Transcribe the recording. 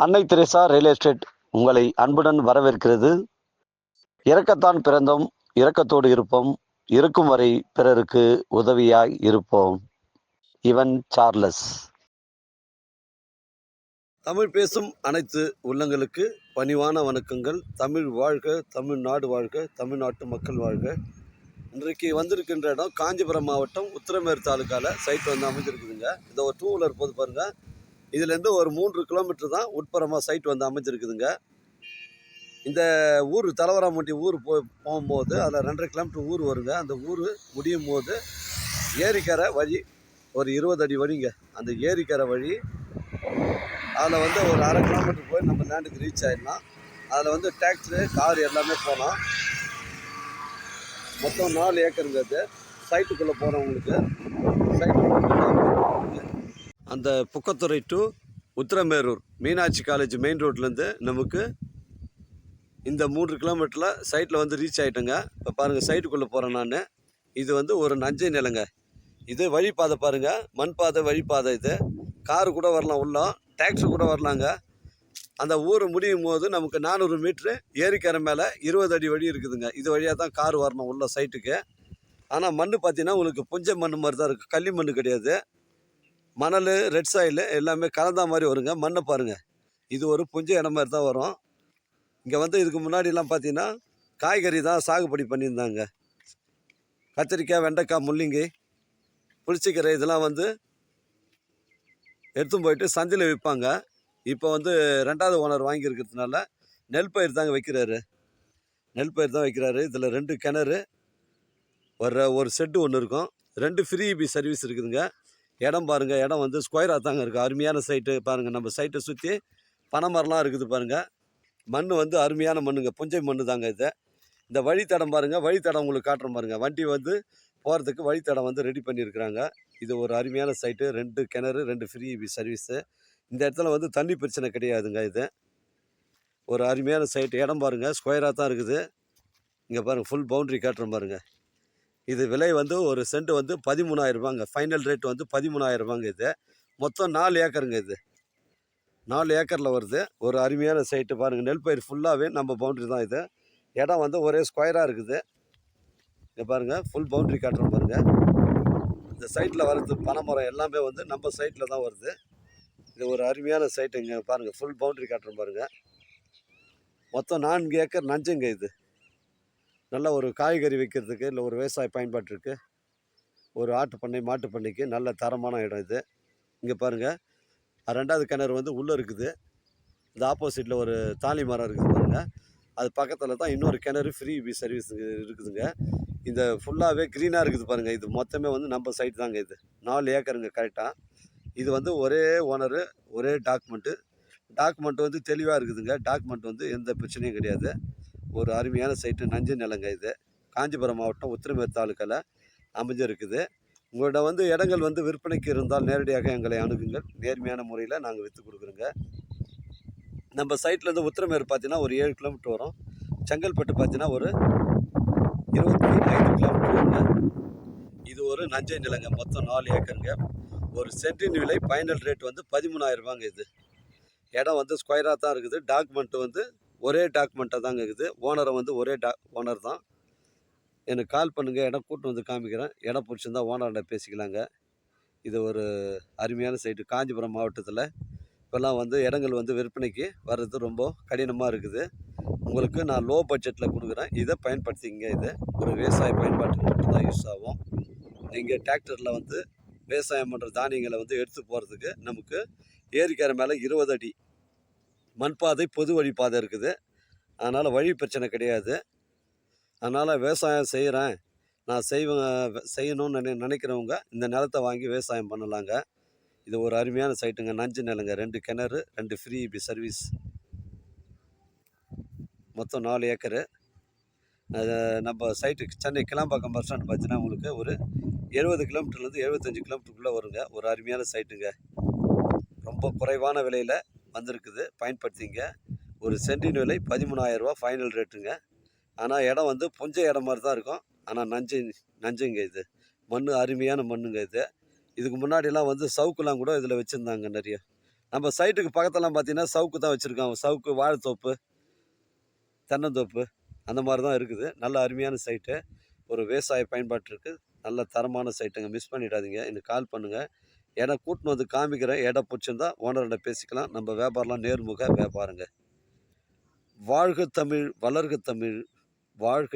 அன்னை Teresa real estate உங்களை அன்புடன் வரவேற்கிறது. இரக்கத்தான் பிறந்தோம், இரக்கத்தோடு இருப்போம், இருக்கும் வரை பிறருக்கு உதவியாய் இருப்போம். இவன் சார்லஸ். தமிழ் பேசும் அனைத்து உள்ளங்களுக்கு பணிவான வணக்கங்கள். தமிழ் வாழ்க, தமிழ்நாடு வாழ்க, தமிழ்நாட்டு மக்கள் வாழ்க. இன்றைக்கு வந்திருக்கின்ற இடம் காஞ்சிபுரம் மாவட்டம் உத்திரமேறு தாலுக்காவில் சைட் வந்து அமைஞ்சிருக்குதுங்க. இந்த ஒரு 2 வீலர் போது பாருங்கள். இதுலேருந்து ஒரு 3 கிலோமீட்டர் தான் உட்புறமாக சைட் வந்து அமைஞ்சிருக்குதுங்க. இந்த ஊர் தலவராம்பட்டி ஊர் போகும்போது அதில் 2.5 கிலோமீட்டர் ஊர் வருங்க. அந்த ஊர் முடியும் போது ஏரிக்கரை வழி ஒரு 20 அடி வழிங்க. அந்த ஏரிக்கரை வழி அதில் வந்து ஒரு 1/2 கிலோமீட்டர் போய் நம்ம லேண்டுக்கு ரீச் ஆகிடலாம். அதில் வந்து டிராக்டரு கார் எல்லாமே போகலாம். மொத்தம் 4 ஏக்கருங்க. அது சைட்டுக்குள்ளே போகிறவங்களுக்கு அந்த Pukkathurai to Uthiramerur Meenakshi college main ரோட்லேருந்து நமக்கு இந்த 3 கிலோமீட்டரில் சைட்டில் வந்து ரீச் ஆகிட்டேங்க. இப்போ பாருங்கள், சைட்டுக்குள்ளே போகிறேன் நான். இது வந்து ஒரு நஞ்சை நிலங்க. இது வழிப்பாதை பாருங்கள், மண் பாதை வழிப்பாதை. இது காரு கூட வரலாம், உள்ள டிராக்டர் கூட வரலாங்க. அந்த ஊர் முடியும் போது நமக்கு 400 மீட்ரு ஏரிக்கரை மேலே 20 அடி வழி இருக்குதுங்க. இது வழியாக தான் கார் வரணும் உள்ள சைட்டுக்கு. ஆனால் மண் பார்த்தீங்கன்னா உங்களுக்கு புஞ்சை மண் மாதிரி தான் இருக்குது, களி மண் கிடையாது. மணல், ரெட் சாயில் எல்லாமே கலந்தா மாதிரி வருங்க. மண்ணை பாருங்கள், இது ஒரு புஞ்சை இடம் மாதிரி தான் வரும். இங்கே வந்து இதுக்கு முன்னாடிலாம் பார்த்தீங்கன்னா காய்கறி தான் சாகுபடி பண்ணியிருந்தாங்க. கத்திரிக்காய், வெண்டைக்காய், முள்ளங்கி, புளிச்சிக்கீரை இதெல்லாம் வந்து எடுத்துன்னு போயிட்டு சந்தையில் விற்பாங்க. இப்போ வந்து 2வது ஓனர் வாங்கியிருக்கிறதுனால நெல் பயிர் தாங்க வைக்கிறாரு. நெல் பயிர் தான் வைக்கிறாரு. இதில் 2 கிணறு, ஒரு செட்டு ஒன்று இருக்கும். 2 ஃப்ரீ இபி சர்வீஸ் இருக்குதுங்க. இடம் பாருங்கள், இடம் வந்து ஸ்கொயராக தாங்க இருக்குது. அருமையான சைட்டு பாருங்கள். நம்ம சைட்டை சுற்றி பனை மரம்லாம் இருக்குது பாருங்கள். மண் வந்து அருமையான மண்ணுங்க, புஞ்சை மண் தாங்க இது. இந்த வழித்தடம் பாருங்கள், வழித்தடம் உங்களுக்கு காட்டுறேன் பாருங்கள். வண்டி வந்து போகிறதுக்கு வழித்தடம் வந்து ரெடி பண்ணியிருக்கிறாங்க. இது ஒரு அருமையான சைட்டு. 2 கிணறு, 2 ஃப்ரீ இபி சர்வீஸு. இந்த இடத்துல வந்து தண்ணி பிரச்சனை கிடையாதுங்க. இது ஒரு அருமையான சைட்டு. இடம் பாருங்கள், ஸ்கொயராக தான் இருக்குது. இங்கே பாருங்கள், ஃபுல் பவுண்ட்ரி காட்டுறேன் பாருங்கள். இது விலை வந்து ஒரு சென்ட் வந்து 13,000 ரூபாங்க. ஃபைனல் ரேட் வந்து 13,000 ரூபாங்க. இது மொத்தம் 4 ஏக்கருங்க. இது 4 ஏக்கரில் வருது. ஒரு அருமையான சைட்டு பாருங்கள். நெல் பயிர் ஃபுல்லாகவே நம்ம பவுண்ட்ரி தான். இது இடம் வந்து ஒரே ஸ்கொயராக இருக்குது. இங்கே பாருங்கள், ஃபுல் பவுண்ட்ரி காட்டுறோம் பாருங்கள். இந்த சைட்டில் வர்றது பனைமரம் எல்லாமே வந்து நம்ம சைட்டில் தான் வருது. இது ஒரு அருமையான சைட்டு. இங்கே பாருங்கள், ஃபுல் பவுண்ட்ரி காட்டுறோம் பாருங்கள். மொத்தம் 4 ஏக்கர் நஞ்சுங்க. இது நல்ல ஒரு காய்கறி வைக்கிறதுக்கு, இல்லை ஒரு விவசாய பயன்பாட்டிற்கு, ஒரு ஆட்டு பண்ணை, மாட்டு பண்ணைக்கு நல்ல தரமான இடம் இது. இங்கே பாருங்கள், 2வது கிணறு வந்து உள்ளே இருக்குது. இந்த ஆப்போசிட்டில் ஒரு தாலி மரம் இருக்குது பாருங்கள். அது பக்கத்தில் தான் இன்னொரு கிணறு ஃப்ரீ இபி சர்வீஸ் இருக்குதுங்க. இந்த ஃபுல்லாகவே க்ரீனாக இருக்குது பாருங்கள். இது மொத்தமே வந்து நம்ம சைட் தாங்க. இது 4 ஏக்கருங்க கரெக்டாக. இது வந்து ஒரே ஓனரு, ஒரே டாக்குமெண்ட் வந்து தெளிவாக இருக்குதுங்க. டாக்குமெண்ட் வந்து எந்த பிரச்சனையும் கிடையாது. ஒரு அருமையான சைட்டு, நஞ்சு நிலங்க. இது காஞ்சிபுரம் மாவட்டம் உத்திரமேறு தாலுக்காவில் அமைஞ்சிருக்குது. உங்களோட வந்து இடங்கள் வந்து விற்பனைக்கு இருந்தால் நேரடியாக எங்களை அணுகுங்கள். நேர்மையான முறையில் நாங்கள் விற்று கொடுக்குறோங்க. நம்ம சைட்லேருந்து உத்திரமேறு பார்த்தீங்கன்னா ஒரு 7 கிலோமீட்டர் வரும். செங்கல்பட்டு பார்த்தீங்கன்னா ஒரு 25 கிலோமீட்டர் வருங்க. இது ஒரு நஞ்சை நிலங்க. மொத்தம் 4 ஏக்கருங்க. ஒரு சென்டின் விலை ஃபைனல் ரேட் வந்து 13,000 ரூபாங்க. இது இடம் வந்து ஸ்கொயராக தான் இருக்குது. டாக்குமெண்ட் வந்து ஒரே டாக்குமெண்ட்டாக தாங்க இருக்குது. ஓனரை வந்து ஒரே ஓனர் தான். எனக்கு கால் பண்ணுங்கள், இடம் கூட்டு வந்து காமிக்கிறேன். இடம் பிடிச்சிருந்தா ஓனர்கிட்ட பேசிக்கலாங்க. இது ஒரு அருமையான சைட்டு. காஞ்சிபுரம் மாவட்டத்தில் இப்போல்லாம் வந்து இடங்கள் வந்து விற்பனைக்கு வர்றது ரொம்ப கடினமாக இருக்குது. உங்களுக்கு நான் லோ பட்ஜெட்டில் கொடுக்குறேன். இதை பயன்படுத்திங்க. இது ஒரு விவசாய பயன்பாட்டுக்கு மட்டும்தான் யூஸ் ஆகும். நீங்கள் டிராக்டரில் வந்து விவசாயம் பண்ணுற தானியங்களை வந்து எடுத்து போகிறதுக்கு நமக்கு ஏரிக்கரை மேலே 20 அடி மண்பாதை, பொது வழிப்பாதை இருக்குது. அதனால் வழி பிரச்சனை கிடையாது. அதனால் விவசாயம் செய்கிறேன், நான் செய்யணும்னு நினைக்கிறவங்க இந்த நிலத்தை வாங்கி விவசாயம் பண்ணலாங்க. இது ஒரு அருமையான சைட்டுங்க. நஞ்சு நிலங்க. 2 கிணறு, 2 ஃப்ரீ இபி சர்வீஸ். மொத்தம் 4 ஏக்கரு. நம்ம சைட்டுக்கு சென்னை கிளாம்பாக்கம் பஸ் ஸ்டாண்ட் பார்த்தீங்கன்னா உங்களுக்கு ஒரு 70 கிலோமீட்டர்லேருந்து 75 கிலோமீட்டருக்குள்ளே வருங்க. ஒரு அருமையான சைட்டுங்க. ரொம்ப குறைவான விலையில் வந்திருக்குது, பயன்படுத்திங்க. ஒரு சென்டின் விலை 13,000 ரூபா ஃபைனல் ரேட்டுங்க. ஆனால் இடம் வந்து புஞ்சை இடம் மாதிரி தான் இருக்கும். ஆனால் நஞ்சுங்க. இது மண் அருமையான மண்ணுங்க. இதுக்கு முன்னாடிலாம் வந்து சவுக்குலாம் கூட இதில் வச்சுருந்தாங்க நிறைய. நம்ம சைட்டுக்கு பக்கத்துலலாம் பார்த்தீங்கன்னா சவுக்கு தான் வச்சுருக்காங்க. சவுக்கு, வாழைத்தோப்பு, தென்னந்தோப்பு அந்த மாதிரி தான் இருக்குது. நல்ல அருமையான சைட்டு. ஒரு விவசாய பயன்பாட்டிற்கு நல்ல தரமான சைட்டுங்க. மிஸ் பண்ணிடாதீங்க. எனக்கு கால் பண்ணுங்கள். ஏன்னா கூட்டின்னு வந்து காமிக்கிறேன். இடம் பிடிச்சிருந்தா ஓனர்கிட்ட பேசிக்கலாம். நம்ம வியாபாரம்லாம் நேர்முக வியாபாரங்க. வாழ்க தமிழ், வளர்க தமிழ், வாழ்க